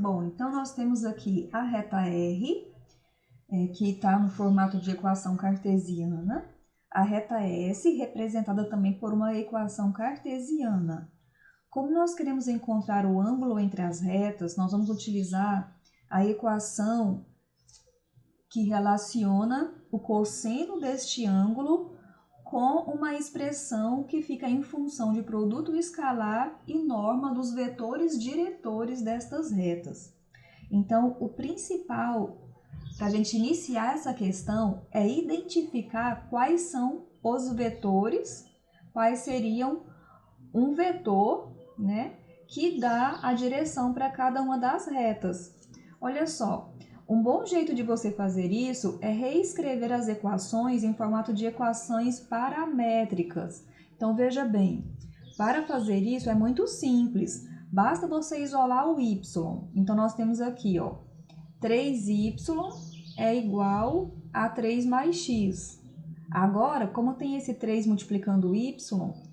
Bom, então nós temos aqui a reta R, que está no formato de equação cartesiana, a reta S, representada também por uma equação cartesiana. Como nós queremos encontrar o ângulo entre as retas, nós vamos utilizar a equação que relaciona o cosseno deste ângulo com uma expressão que fica em função de produto escalar e norma dos vetores diretores destas retas. Então, o principal para a gente iniciar essa questão é identificar quais são os vetores, quais seriam um vetor, né, que dá a direção para cada uma das retas. Olha só, um bom jeito de você fazer isso é reescrever as equações em formato de equações paramétricas. Então, veja bem, para fazer isso é muito simples, basta você isolar o y. Então, nós temos aqui, ó, 3y é igual a 3 mais x. Agora, como tem esse 3 multiplicando o y,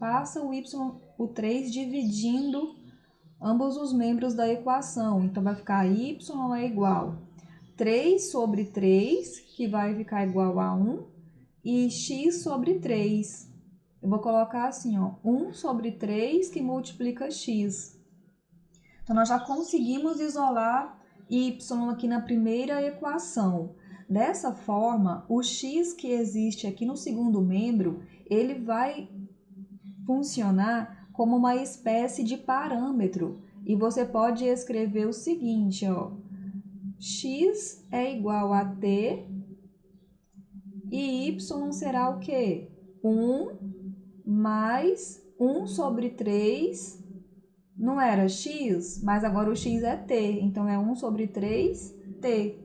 passa o 3 dividindo ambos os membros da equação. Então, vai ficar y é igual 3 sobre 3, que vai ficar igual a 1, e x sobre 3. Eu vou colocar assim, ó, 1 sobre 3 que multiplica x. Então, nós já conseguimos isolar y aqui na primeira equação. Dessa forma, o x que existe aqui no segundo membro, ele vai funcionar como uma espécie de parâmetro. E você pode escrever o seguinte, ó, x é igual a t e y será o quê? 1 mais 1 sobre 3, não era x, mas agora o x é t, então é 1 sobre 3t.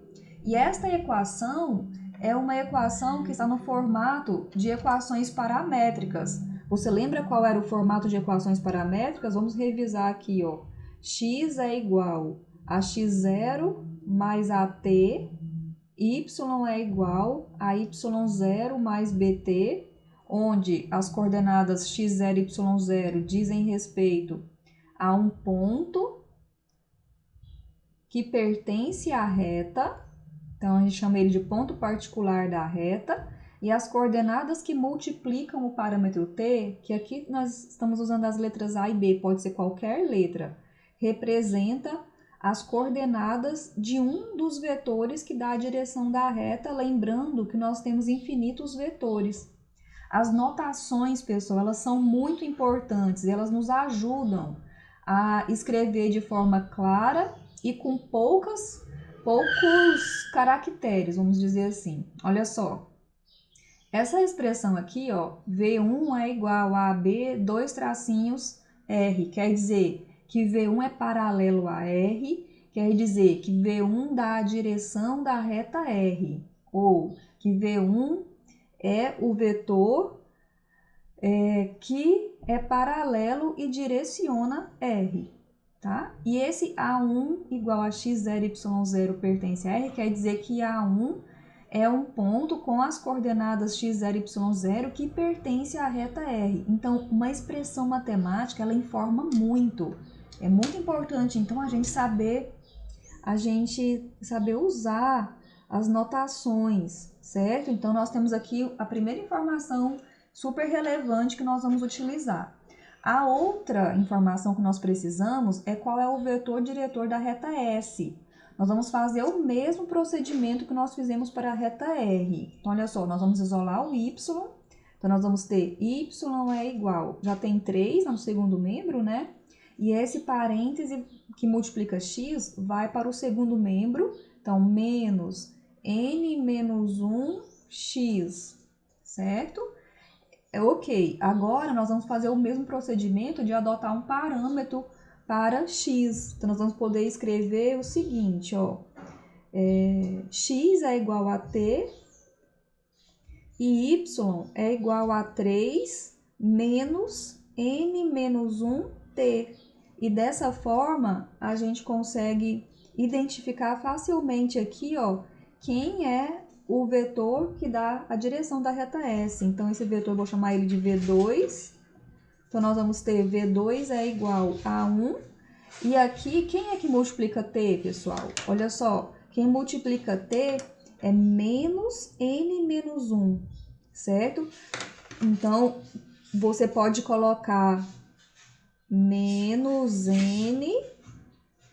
E esta equação é uma equação que está no formato de equações paramétricas. Você lembra qual era o formato de equações paramétricas? Vamos revisar aqui, ó. X é igual a x0 mais at, y é igual a y0 mais bt, onde as coordenadas x0 e y0 dizem respeito a um ponto que pertence à reta. Então, a gente chama ele de ponto particular da reta. E as coordenadas que multiplicam o parâmetro t, que aqui nós estamos usando as letras A e B, pode ser qualquer letra, representa as coordenadas de um dos vetores que dá a direção da reta, lembrando que nós temos infinitos vetores. As notações, pessoal, elas são muito importantes, elas nos ajudam a escrever de forma clara e com poucos caracteres, vamos dizer assim. Olha só, essa expressão aqui, ó, V1 é igual a B, dois tracinhos, R, quer dizer que V1 é paralelo a R, quer dizer que V1 dá a direção da reta R, ou que V1 é o vetor que é paralelo e direciona R. Tá? E esse A1 igual a x0, y0 pertence a R, quer dizer que A1 é um ponto com as coordenadas x0 e y0 que pertence à reta R. Então, uma expressão matemática, ela informa muito. É muito importante, então, a gente saber usar as notações, certo? Então, nós temos aqui a primeira informação super relevante que nós vamos utilizar. A outra informação que nós precisamos é qual é o vetor diretor da reta S. Nós vamos fazer o mesmo procedimento que nós fizemos para a reta R. Então, olha só, nós vamos isolar o y. Então, nós vamos ter y é igual, já tem 3 no segundo membro, né? E esse parêntese que multiplica x vai para o segundo membro. Então, menos n menos 1x, certo? Ok, agora nós vamos fazer o mesmo procedimento de adotar um parâmetro para x. Então, nós vamos poder escrever o seguinte, ó, x é igual a t e y é igual a 3 menos n menos 1t. E dessa forma, a gente consegue identificar facilmente aqui, ó, quem é o vetor que dá a direção da reta S. Então, esse vetor eu vou chamar ele de V2. Então, nós vamos ter V2 é igual a 1. E aqui, quem é que multiplica t, pessoal? Olha só, quem multiplica t é menos n menos 1, certo? Então, você pode colocar menos n,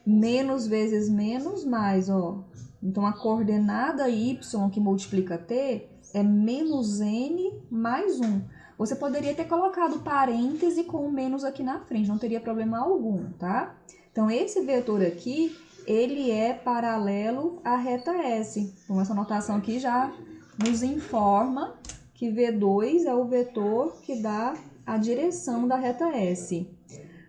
menos vezes menos mais, ó. Então, a coordenada y que multiplica t é menos n mais 1. Você poderia ter colocado parêntese com o menos aqui na frente, não teria problema algum, tá? Então, esse vetor aqui, ele é paralelo à reta S. Então, essa notação aqui já nos informa que V2 é o vetor que dá a direção da reta S.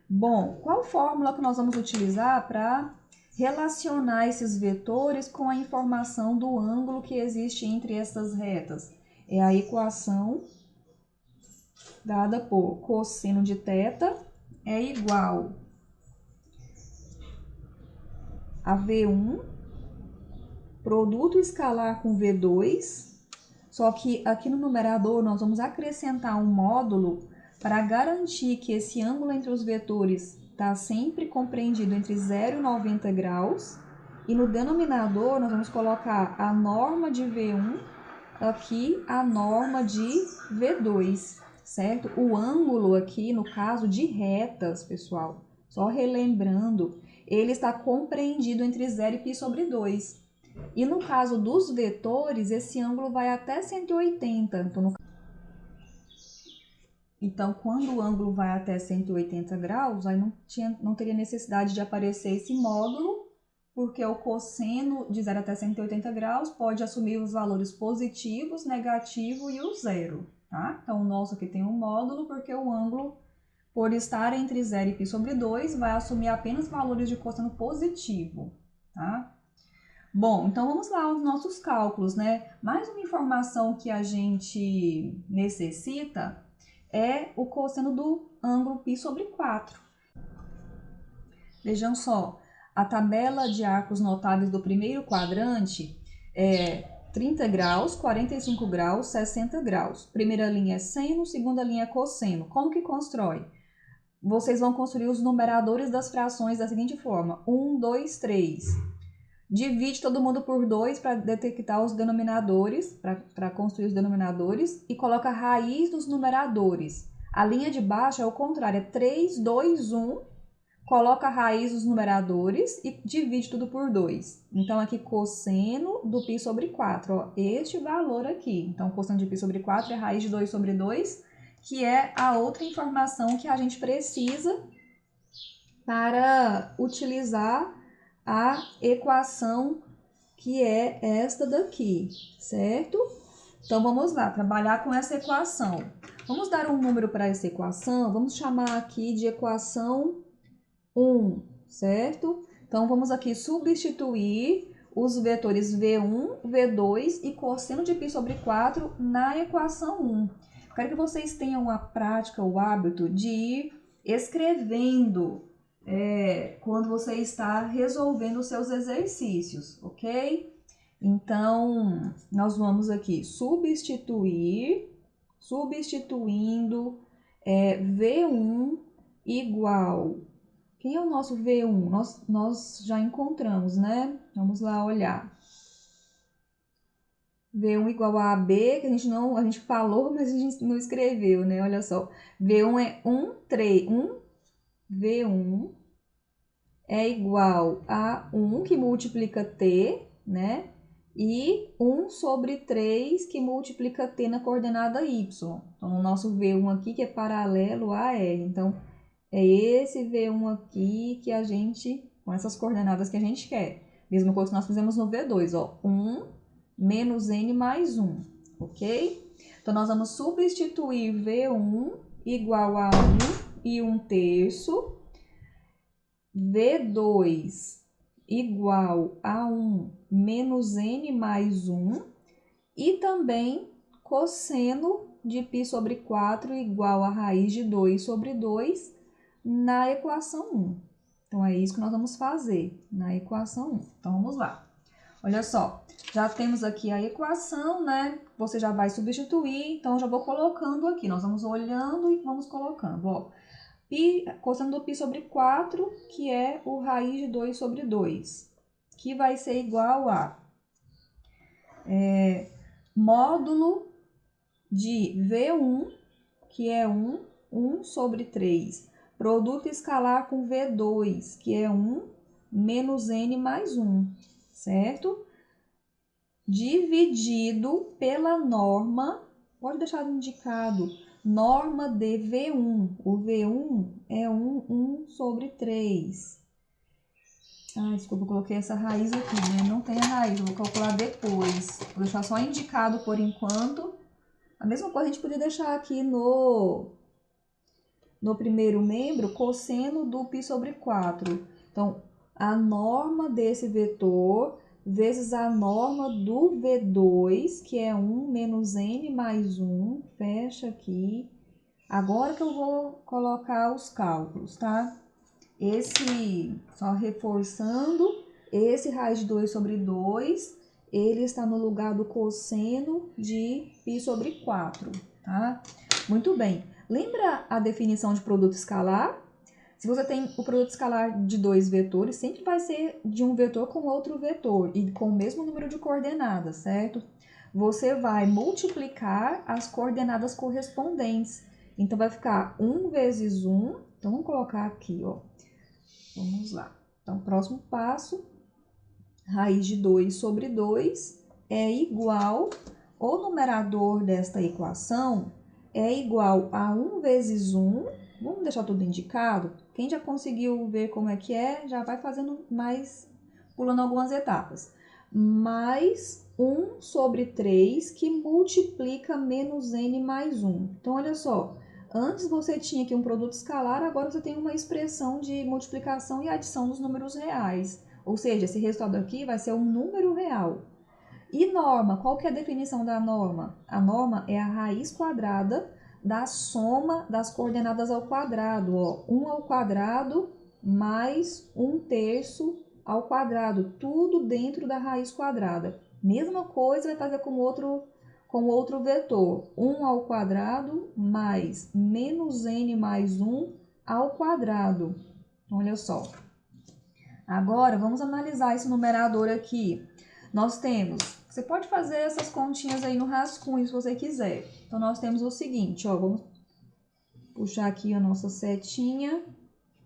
Bom, qual fórmula que nós vamos utilizar para relacionar esses vetores com a informação do ângulo que existe entre essas retas? É a equação dada por cosseno de θ é igual a V1, produto escalar com V2, só que aqui no numerador nós vamos acrescentar um módulo para garantir que esse ângulo entre os vetores está sempre compreendido entre 0 e 90 graus. E no denominador nós vamos colocar a norma de V1, aqui a norma de V2, certo? O ângulo aqui, no caso de retas, pessoal, só relembrando, ele está compreendido entre 0 e π sobre 2. E no caso dos vetores, esse ângulo vai até 180. Então, quando o ângulo vai até 180 graus, aí não teria necessidade de aparecer esse módulo, porque o cosseno de 0 até 180 graus pode assumir os valores positivos, negativo e o zero, tá? Então, o nosso aqui tem um módulo, porque o ângulo, por estar entre 0 e π sobre 2, vai assumir apenas valores de cosseno positivo, tá? Bom, então vamos lá aos nossos cálculos, né? Mais uma informação que a gente necessita é o cosseno do ângulo π sobre 4. Vejam só, a tabela de arcos notáveis do primeiro quadrante é 30 graus, 45 graus, 60 graus. Primeira linha é seno, segunda linha é cosseno. Como que constrói? Vocês vão construir os numeradores das frações da seguinte forma: 1, 2, 3. Divide todo mundo por 2 para detectar os denominadores, para construir os denominadores, e coloca a raiz dos numeradores. A linha de baixo é o contrário, é 3, 2, 1, coloca a raiz dos numeradores e divide tudo por 2. Então, aqui, cosseno do π sobre 4, ó, este valor aqui. Então, cosseno de π sobre 4 é raiz de 2 sobre 2, que é a outra informação que a gente precisa para utilizar a equação que é esta daqui, certo? Então, vamos lá, trabalhar com essa equação. Vamos dar um número para essa equação, vamos chamar aqui de equação 1, certo? Então, vamos aqui substituir os vetores V1, V2 e cosseno de π sobre 4 na equação 1. Quero que vocês tenham a prática, o hábito de ir escrevendo quando você está resolvendo os seus exercícios, ok? Então, nós vamos aqui substituindo V1 igual... Quem é o nosso V1? Nós já encontramos, né? Vamos lá olhar. V1 igual a AB, que a gente falou, mas a gente não escreveu, né? Olha só. V1 é 1, 3, 1. V1 é igual a 1 que multiplica T, né? E 1 sobre 3 que multiplica T na coordenada Y. Então, o nosso V1 aqui que é paralelo a R. Então, é esse V1 aqui que a gente, com essas coordenadas que a gente quer. Mesma coisa que nós fizemos no V2, ó. 1 menos N mais 1, ok? Então, nós vamos substituir V1 igual a 1 e 1/3, V2 igual a 1 menos N mais 1 e também cosseno de π sobre 4 igual a raiz de 2 sobre 2 na equação 1. Então, é isso que nós vamos fazer na equação 1. Então, vamos lá. Olha só, já temos aqui a equação, né? Você já vai substituir, então já vou colocando aqui. Nós vamos olhando e vamos colocando, ó. cosseno do π sobre 4, que é o raiz de 2 sobre 2, que vai ser igual a módulo de V1, que é 1 sobre 3, produto escalar com V2, que é 1 menos n mais 1, certo? Dividido pela norma, pode deixar indicado, norma de V1. O V1 é 1 sobre 3. Desculpa, eu coloquei essa raiz aqui, né? Não tem a raiz, eu vou calcular depois. Vou deixar só indicado por enquanto. A mesma coisa a gente podia deixar aqui no primeiro membro, cosseno do π sobre 4. Então, a norma desse vetor vezes a norma do V2, que é 1 menos n mais 1, fecha aqui. Agora que eu vou colocar os cálculos, tá? Só reforçando, esse raiz de 2 sobre 2, ele está no lugar do cosseno de π sobre 4, tá? Muito bem. Lembra a definição de produto escalar? Se você tem o produto escalar de dois vetores, sempre vai ser de um vetor com outro vetor e com o mesmo número de coordenadas, certo? Você vai multiplicar as coordenadas correspondentes. Então, vai ficar 1 vezes 1. Então, vamos colocar aqui, ó. Vamos lá. Então, próximo passo, raiz de 2 sobre 2 é igual, o numerador desta equação é igual a 1 vezes 1, vamos deixar tudo indicado. Quem já conseguiu ver como é que é, já vai fazendo mais, pulando algumas etapas. Mais 1 sobre 3, que multiplica menos n mais 1. Então, olha só, antes você tinha aqui um produto escalar, agora você tem uma expressão de multiplicação e adição dos números reais. Ou seja, esse resultado aqui vai ser um número real. E norma, qual que é a definição da norma? A norma é a raiz quadrada da soma das coordenadas ao quadrado. Ó, 1 ao quadrado mais 1/3 ao quadrado. Tudo dentro da raiz quadrada. Mesma coisa vai fazer com outro vetor. 1 ao quadrado mais menos n mais 1 ao quadrado. Olha só. Agora, vamos analisar esse numerador aqui. Nós temos, você pode fazer essas continhas aí no rascunho se você quiser. Então, nós temos o seguinte, ó, vamos puxar aqui a nossa setinha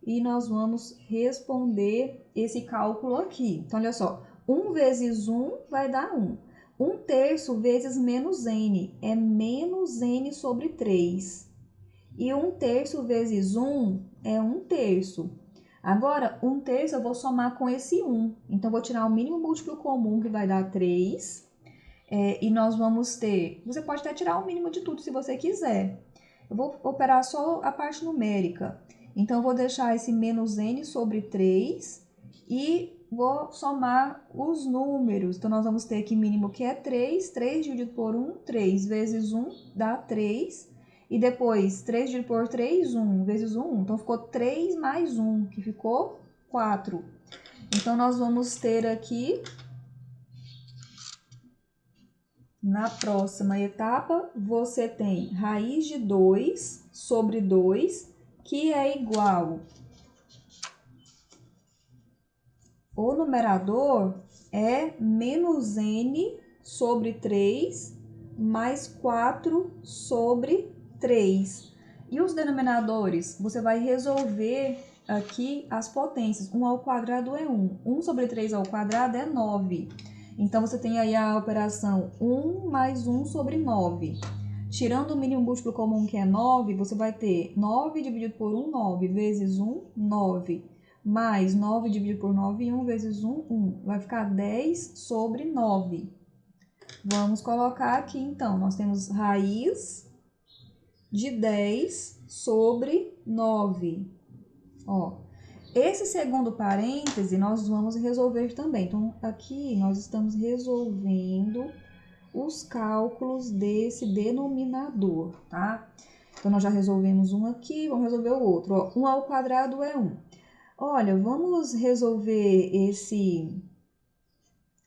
e nós vamos responder esse cálculo aqui. Então, olha só, 1 vezes 1 vai dar 1. 1/3 vezes menos n é menos n sobre 3. E 1/3 vezes 1 é 1/3. Agora, 1/3 eu vou somar com esse 1. Então, eu vou tirar o mínimo múltiplo comum, que vai dar 3. E nós vamos ter... Você pode até tirar o mínimo de tudo, se você quiser. Eu vou operar só a parte numérica. Então, eu vou deixar esse menos n sobre 3 e vou somar os números. Então, nós vamos ter aqui mínimo que é 3. 3 dividido por 1, 3 vezes 1 dá 3. E depois, 3 dividido por 3, 1 vezes 1. Então, ficou 3 mais 1, que ficou 4. Então, nós vamos ter aqui, na próxima etapa, você tem raiz de 2 sobre 2, que é igual... O numerador é menos n sobre 3 mais 4 sobre 3. E os denominadores? Você vai resolver aqui as potências. 1 ao quadrado é 1. 1 sobre 3 ao quadrado é 9. Então, você tem aí a operação 1 mais 1 sobre 9. Tirando o mínimo múltiplo comum, que é 9, você vai ter 9 dividido por 1, 9, vezes 1, 9. Mais 9 dividido por 9, 1 vezes 1, 1. Vai ficar 10 sobre 9. Vamos colocar aqui, então, nós temos raiz de 10 sobre 9. Ó, esse segundo parêntese nós vamos resolver também. Então, aqui nós estamos resolvendo os cálculos desse denominador, tá? Então, nós já resolvemos um aqui, vamos resolver o outro. Ó, 1 ao quadrado é 1. Olha, vamos resolver esse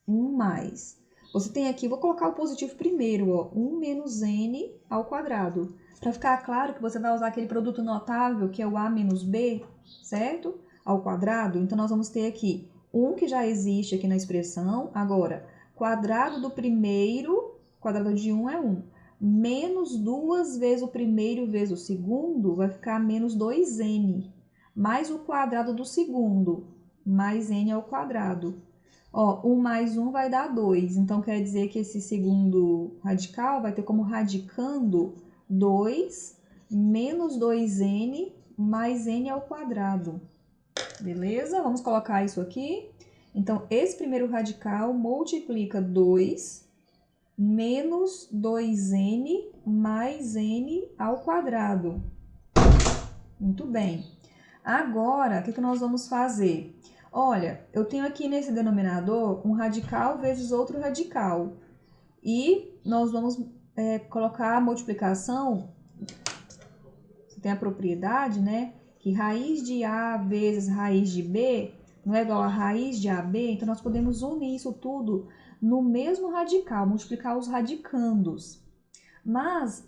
1 mais. Você tem aqui, vou colocar o positivo primeiro, ó, 1 menos n ao quadrado. para ficar claro que você vai usar aquele produto notável, que é o A menos B, certo? Ao quadrado. Então, nós vamos ter aqui 1 que já existe aqui na expressão. Agora, quadrado do primeiro, quadrado de 1 é 1. Menos 2 vezes o primeiro vezes o segundo, vai ficar menos 2n. Mais o quadrado do segundo, mais n ao quadrado. Ó, 1 mais 1 vai dar 2. Então, quer dizer que esse segundo radical vai ter como radicando 2 menos 2n mais n ao quadrado. Beleza? Vamos colocar isso aqui. Então, esse primeiro radical multiplica 2 menos 2n mais n ao quadrado. Muito bem. Agora, o que nós vamos fazer? Olha, eu tenho aqui nesse denominador um radical vezes outro radical. E nós vamos colocar a multiplicação. Você tem a propriedade, né? Que raiz de A vezes raiz de B não é igual a raiz de AB. Então, nós podemos unir isso tudo no mesmo radical, multiplicar os radicandos. Mas,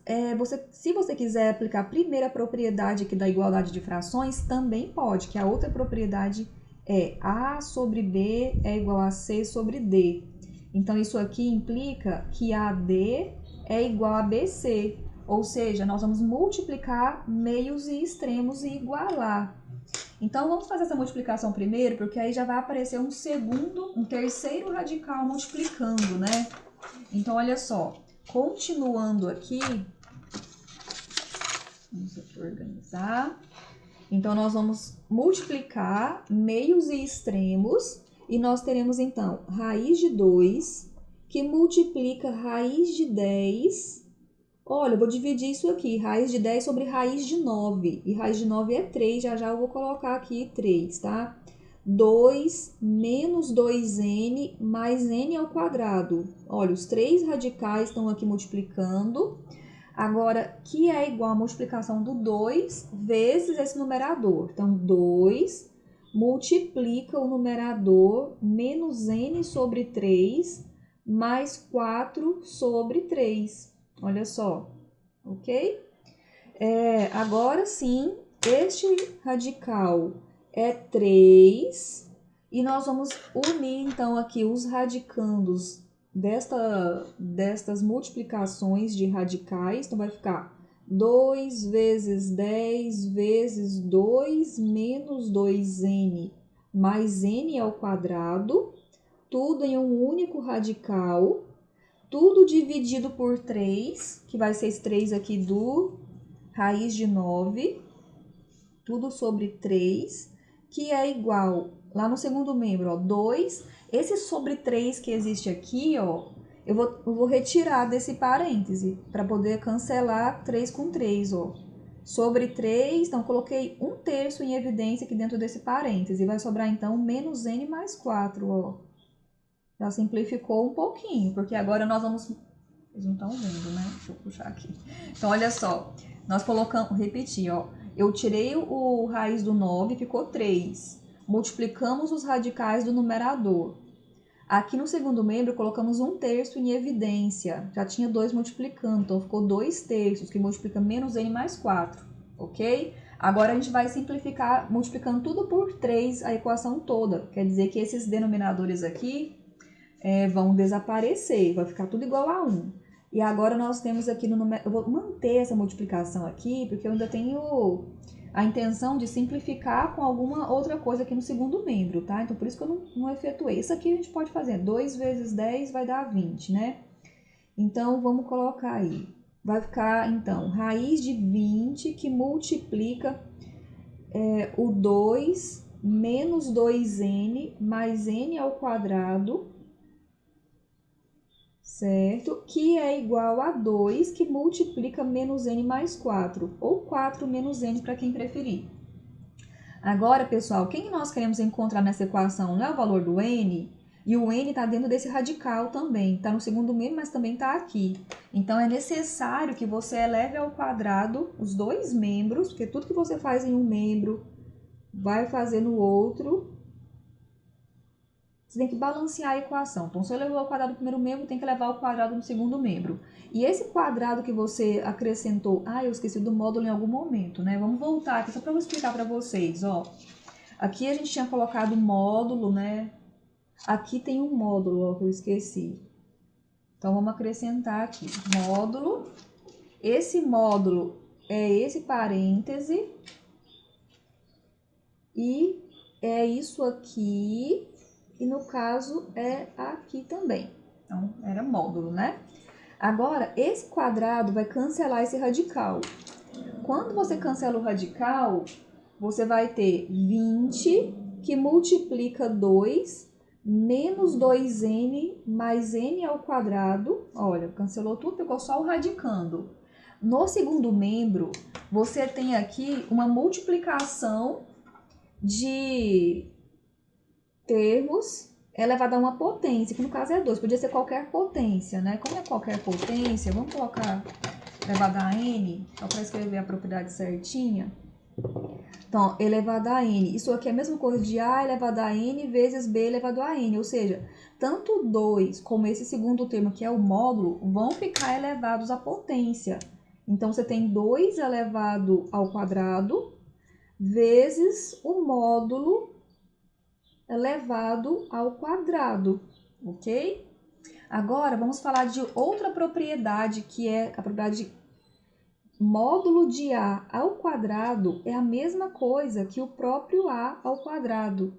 se você quiser aplicar a primeira propriedade aqui da igualdade de frações, também pode, que a outra propriedade é A sobre B é igual a C sobre D. Então, isso aqui implica que AD é igual a BC, ou seja, nós vamos multiplicar meios e extremos e igualar. Então, vamos fazer essa multiplicação primeiro, porque aí já vai aparecer um terceiro radical multiplicando, né? Então, olha só, continuando aqui, vamos aqui organizar. Então, nós vamos multiplicar meios e extremos, e nós teremos, então, raiz de 2, que multiplica raiz de 10. Olha, eu vou dividir isso aqui, raiz de 10 sobre raiz de 9. E raiz de 9 é 3, já eu vou colocar aqui 3, tá? 2 menos 2n mais n ao quadrado. Olha, os três radicais estão aqui multiplicando. Agora, que é igual a multiplicação do 2 vezes esse numerador. Então, 2 multiplica o numerador menos n sobre 3 mais 4 sobre 3. Olha só, ok? Agora sim, este radical é 3 e nós vamos unir então aqui os radicandos destas multiplicações de radicais. Então, vai ficar 2 vezes 10 vezes 2 menos 2n mais n ao quadrado, tudo em um único radical. Tudo dividido por 3, que vai ser esse 3 aqui do raiz de 9, tudo sobre 3, que é igual, lá no segundo membro, ó, 2. Esse sobre 3 que existe aqui, ó, eu vou retirar desse parêntese, para poder cancelar 3 com 3, ó. Sobre 3, então, coloquei 1/3 em evidência aqui dentro desse parêntese, vai sobrar, então, menos n mais 4, ó. Já simplificou um pouquinho, porque agora nós vamos... Vocês não estão vendo, né? Deixa eu puxar aqui. Então, olha só. Nós colocamos... Repetir, ó. Eu tirei o raiz do 9, ficou 3. Multiplicamos os radicais do numerador. Aqui no segundo membro, colocamos 1/3 em evidência. Já tinha 2 multiplicando, então ficou 2/3, que multiplica menos n mais 4, ok? Agora, a gente vai simplificar multiplicando tudo por 3, a equação toda. Quer dizer que esses denominadores aqui... vão desaparecer, vai ficar tudo igual a 1. E agora nós temos aqui no número... Eu vou manter essa multiplicação aqui, porque eu ainda tenho a intenção de simplificar com alguma outra coisa aqui no segundo membro, tá? Então, por isso que eu não efetuei. Isso aqui a gente pode fazer. 2 vezes 10 vai dar 20, né? Então, vamos colocar aí. Vai ficar, então, raiz de 20 que multiplica o 2 menos 2n mais n ao quadrado, certo? Que é igual a 2, que multiplica menos n mais 4, ou 4 menos n, para quem preferir. Agora, pessoal, quem nós queremos encontrar nessa equação não é o valor do n, e o n está dentro desse radical também. Está no segundo membro, mas também está aqui. Então, é necessário que você eleve ao quadrado os dois membros, porque tudo que você faz em um membro vai fazer no outro. você tem que balancear a equação. Então, se eu levar o quadrado do primeiro membro, tem que levar o quadrado do segundo membro. E esse quadrado que você acrescentou... Ah, eu esqueci do módulo em algum momento, né? Vamos voltar aqui só para eu explicar para vocês, ó. Aqui a gente tinha colocado módulo, né? Aqui tem um módulo, ó, que eu esqueci. Então, vamos acrescentar aqui. Módulo. Esse módulo é esse parêntese. E é isso aqui. E no caso é aqui também. Então, era módulo, né? Agora, esse quadrado vai cancelar esse radical. Quando você cancela o radical, você vai ter 20 que multiplica 2 menos 2n mais n ao quadrado. Olha, cancelou tudo, ficou só o radicando. No segundo membro, você tem aqui uma multiplicação de termos elevado a uma potência, que no caso é 2, podia ser qualquer potência, né? Como é qualquer potência, vamos colocar elevado a n, só para escrever a propriedade certinha. Então, elevado a n, isso aqui é a mesma coisa de a elevado a n vezes b elevado a n, ou seja, tanto 2 como esse segundo termo, que é o módulo, vão ficar elevados à potência. Então, você tem 2 elevado ao quadrado vezes o módulo elevado ao quadrado, ok? Agora, vamos falar de outra propriedade, que é a propriedade módulo de a ao quadrado é a mesma coisa que o próprio a ao quadrado.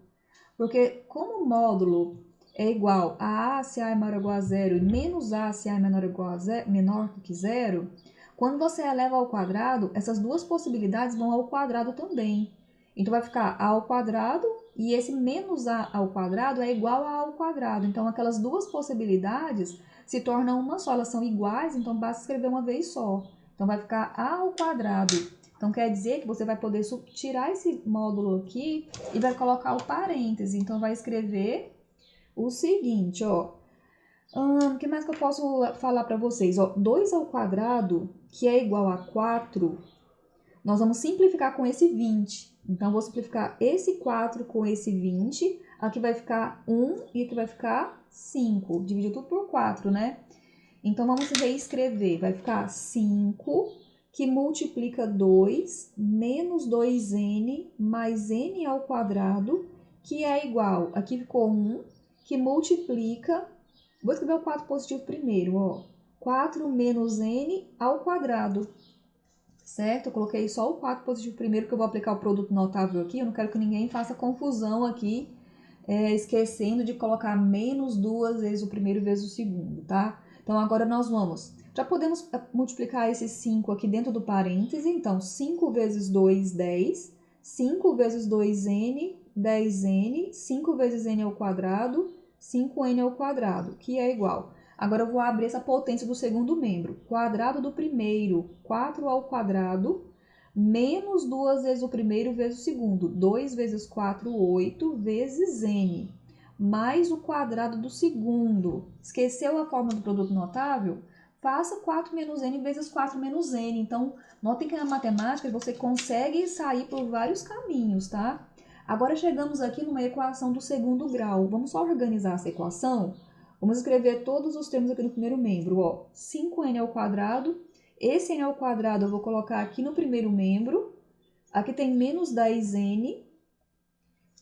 Porque como o módulo é igual a se a é maior ou igual a zero e menos a se a é menor ou igual a zero, menor do que zero, quando você eleva ao quadrado, essas duas possibilidades vão ao quadrado também. Então, vai ficar a ao quadrado e esse menos a ao quadrado é igual a ao quadrado. Então, aquelas duas possibilidades se tornam uma só, elas são iguais, então basta escrever uma vez só. Então, vai ficar a ao quadrado. Então, quer dizer que você vai poder tirar esse módulo aqui e vai colocar o parêntese. Então, vai escrever o seguinte, ó. O que mais que eu posso falar para vocês? Ó, 2 ao quadrado, que é igual a 4, nós vamos simplificar com esse 20. Então, vou simplificar esse 4 com esse 20. Aqui vai ficar 1 e aqui vai ficar 5. Dividiu tudo por 4, né? Então, vamos reescrever. Vai ficar 5, que multiplica 2, menos 2n, mais n ao quadrado, que é igual, aqui ficou 1, que multiplica, vou escrever o 4 positivo primeiro, ó, 4 menos n ao quadrado, certo? Eu coloquei só o 4 positivo primeiro, que eu vou aplicar o produto notável aqui, eu não quero que ninguém faça confusão aqui, esquecendo de colocar menos 2 vezes o primeiro vezes o segundo, tá? Então, agora nós já podemos multiplicar esse 5 aqui dentro do parêntese. Então, 5 vezes 2, 10. 5 vezes 2n, 10n. 5 vezes n ao quadrado, 5n ao quadrado, que é igual. Agora, eu vou abrir essa potência do segundo membro. Quadrado do primeiro, 4 ao quadrado, menos 2 vezes o primeiro vezes o segundo. 2 vezes 4, 8, vezes n. Mais o quadrado do segundo. Esqueceu a forma do produto notável? Faça 4 menos n vezes 4 menos n. Então, notem que na matemática você consegue sair por vários caminhos, tá? Agora, chegamos aqui numa equação do segundo grau. Vamos só organizar essa equação? Vamos escrever todos os termos aqui no primeiro membro. Ó, 5n ao quadrado. Esse n ao quadrado eu vou colocar aqui no primeiro membro. Aqui tem menos 10n.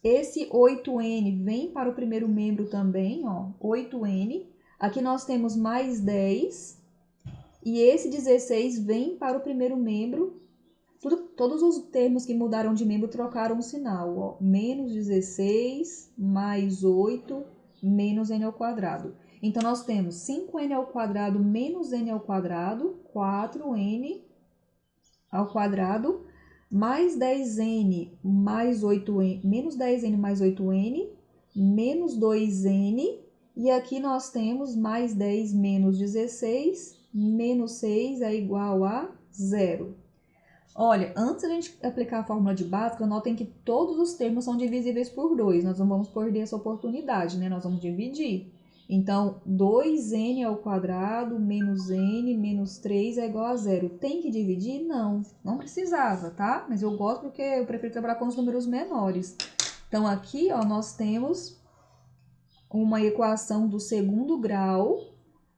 Esse 8n vem para o primeiro membro também, ó, 8n. Aqui nós temos mais 10. E esse 16 vem para o primeiro membro. Todos os termos que mudaram de membro trocaram o sinal, ó. Menos 16, mais 8, menos n ao quadrado. Então, nós temos 5n ao quadrado menos n ao quadrado, 4n ao quadrado, mais 10n mais 8n, menos 10n mais 8n, menos 2n, e aqui nós temos mais 10 menos 16, menos 6 é igual a 0. Olha, antes da gente aplicar a fórmula de Bhaskara, notem que todos os termos são divisíveis por 2, nós não vamos perder essa oportunidade, né? Nós vamos dividir. Então, 2n ao quadrado menos n menos 3 é igual a 0. Tem que dividir? Não, não precisava, tá? Mas eu gosto porque eu prefiro trabalhar com os números menores. Então, aqui, ó, nós temos uma equação do segundo grau.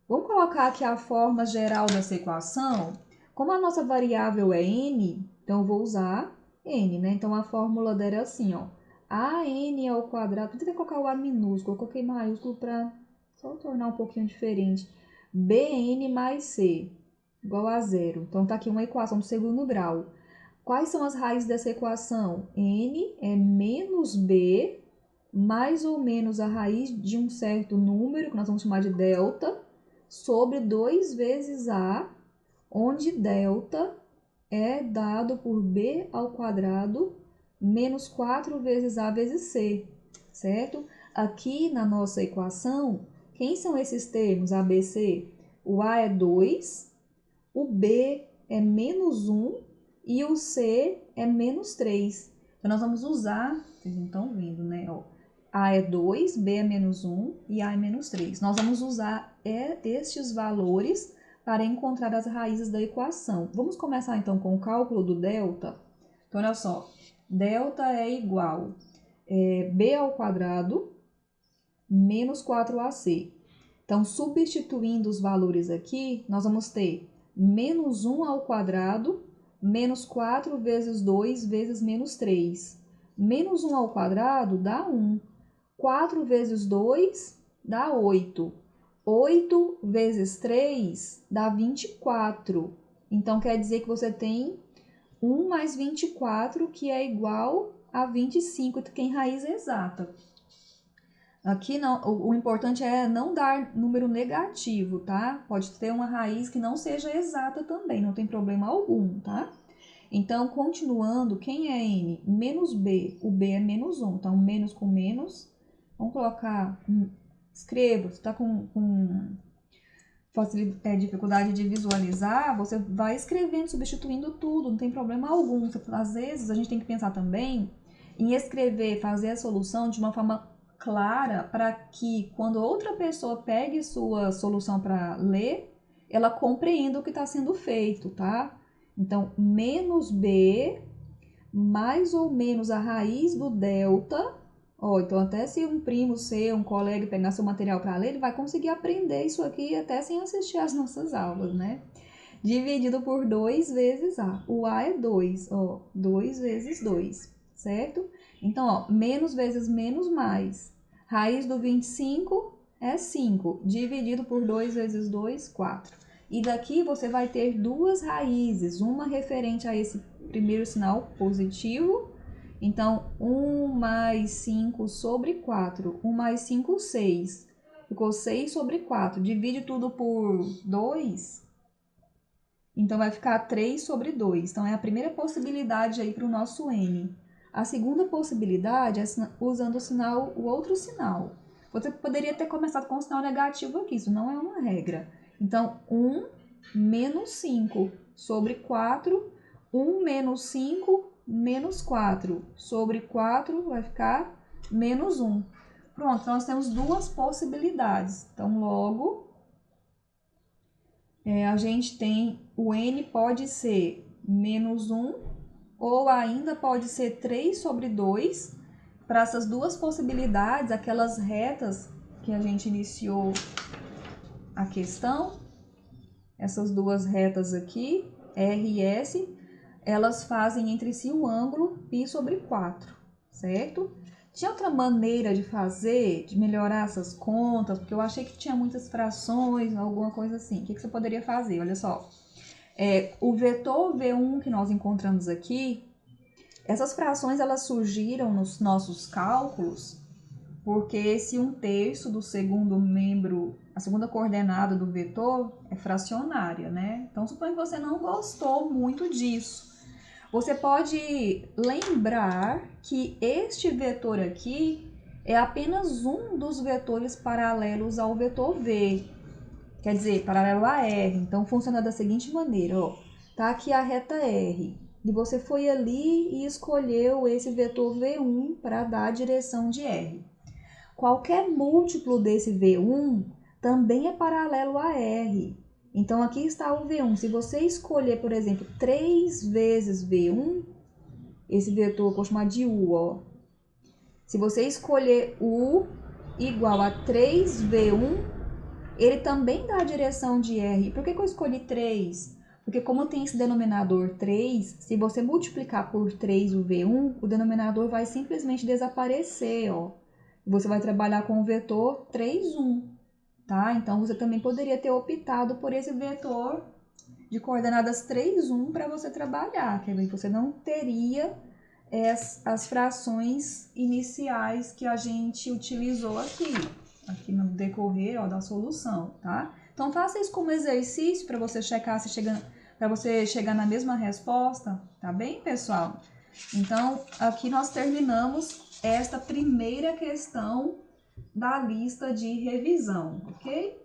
Vamos colocar aqui a forma geral dessa equação. Como a nossa variável é n, então eu vou usar n, né? Então a fórmula dela é assim, ó. AN ao quadrado, tentei colocar o A minúsculo, eu coloquei maiúsculo para só tornar um pouquinho diferente. BN mais C igual a zero. Então tá aqui uma equação do segundo grau. Quais são as raízes dessa equação? N é menos B mais ou menos a raiz de um certo número, que nós vamos chamar de delta, sobre 2 vezes A, onde delta é dado por B ao quadrado menos 4 vezes A vezes C, certo? Aqui na nossa equação, quem são esses termos A, B, C? O A é 2, o B é menos 1 e o C é menos 3. Então, nós vamos usar, vocês não estão vendo, né? Ó, A é 2, B é menos 1 e A é menos 3. Nós vamos usar estes valores para encontrar as raízes da equação. Vamos começar então com o cálculo do delta. Então, olha só, delta é igual B ao quadrado menos 4AC. Então, substituindo os valores aqui, nós vamos ter menos 1 ao quadrado menos 4 vezes 2 vezes menos 3. Menos 1 ao quadrado dá 1. 4 vezes 2 dá 8. 8 vezes 3 dá 24. Então, quer dizer que você tem 1 mais 24, que é igual a 25, que tem raiz exata. Aqui não, o importante é não dar número negativo, tá? Pode ter uma raiz que não seja exata também, não tem problema algum, tá? Então, continuando, quem é n? Menos b, o b é menos 1, então menos com menos, vamos colocar, escreva, se está com dificuldade de visualizar, você vai escrevendo, substituindo tudo, não tem problema algum. Às vezes, a gente tem que pensar também em escrever, fazer a solução de uma forma clara, para que quando outra pessoa pegue sua solução para ler, ela compreenda o que está sendo feito, tá? Então, menos b mais ou menos a raiz do delta. Ó, então, até se um primo seu, um colega pegar seu material para ler, ele vai conseguir aprender isso aqui até sem assistir às nossas aulas, né? Dividido por 2 vezes A. O A é 2, ó, 2 vezes 2, certo? Então, ó, menos vezes menos mais. Raiz do 25 é 5, dividido por 2 vezes 2, 4. E daqui você vai ter duas raízes, uma referente a esse primeiro sinal positivo. Então, 1 mais 5 sobre 4. 1 mais 5, 6. Ficou 6 sobre 4. Divide tudo por 2. Então, vai ficar 3 sobre 2. Então, é a primeira possibilidade aí para o nosso n. A segunda possibilidade é usando o outro sinal. Você poderia ter começado com o sinal negativo aqui, isso não é uma regra. Então, 1 menos 5 sobre 4. 1 menos 5 menos 4 sobre 4 vai ficar menos 1. Pronto, nós temos duas possibilidades. Então, logo, a gente tem o n pode ser menos 1 ou ainda pode ser 3 sobre 2. Para essas duas possibilidades, aquelas retas que a gente iniciou a questão, essas duas retas aqui, R e S, elas fazem entre si um ângulo π sobre 4, certo? Tinha outra maneira de fazer, de melhorar essas contas, porque eu achei que tinha muitas frações, alguma coisa assim. O que você poderia fazer? Olha só. O vetor V1 que nós encontramos aqui, essas frações elas surgiram nos nossos cálculos porque se 1/3 do segundo membro, a segunda coordenada do vetor é fracionária, né? Então, suponha que você não gostou muito disso. Você pode lembrar que este vetor aqui é apenas um dos vetores paralelos ao vetor V. Quer dizer, paralelo a R. Então, funciona da seguinte maneira, ó. Tá aqui a reta R. E você foi ali e escolheu esse vetor V1 para dar a direção de R. Qualquer múltiplo desse V1 também é paralelo a R. Então, aqui está o V1. Se você escolher, por exemplo, 3 vezes V1, esse vetor eu vou chamar de U, ó. Se você escolher U igual a 3V1, ele também dá a direção de R. Por que eu escolhi 3? Porque como tem esse denominador 3, se você multiplicar por 3 o V1, o denominador vai simplesmente desaparecer, ó. Você vai trabalhar com o vetor 3, 1, tá? Então, você também poderia ter optado por esse vetor de coordenadas 3, 1 para você trabalhar, que aí você não teria as frações iniciais que a gente utilizou aqui no decorrer, ó, da solução, tá? Então, faça isso como exercício para você checar se para você chegar na mesma resposta, tá bem, pessoal? Então, aqui nós terminamos esta primeira questão da lista de revisão, ok?